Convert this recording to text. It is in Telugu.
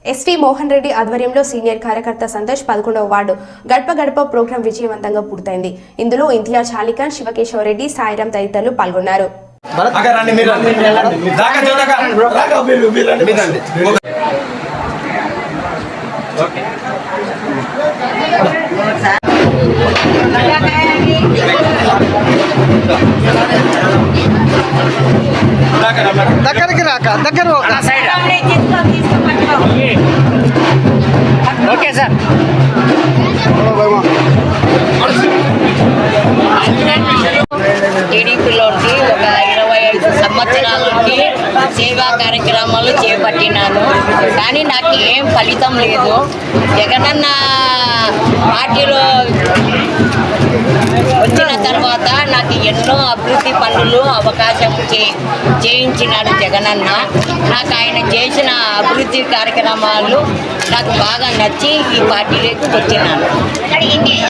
ఎస్వి మోహన్ రెడ్డి ఆధ్వర్యంలో సీనియర్ కార్యకర్త సంతోష్ 11వ వార్డు గడప గడప ప్రోగ్రాం విజయవంతంగా పూర్తయింది. ఇందులో ఇంతియాజ్ అలీఖాన్, శివకేశవ రెడ్డి, సాయిరాం తదితరులు పాల్గొన్నారు. దగ్గరికి రాక దగ్గర ఓకే సార్. టీడీపీలోకి ఒక 25 సంవత్సరాల నుండి సేవా కార్యక్రమాలు చేపట్టినాను. కానీ నాకు ఏం ఫలితం లేదు. జగనన్న పార్టీలో వచ్చిన తర్వాత నాకు ఎన్నో అభివృద్ధి పనులు అవకాశం చేయించినాడు జగనన్న. నాకు ఆయన చేసిన అభివృద్ధి కార్యక్రమాలు నాకు బాగా నచ్చి ఈ పార్టీలోకి వచ్చినాను.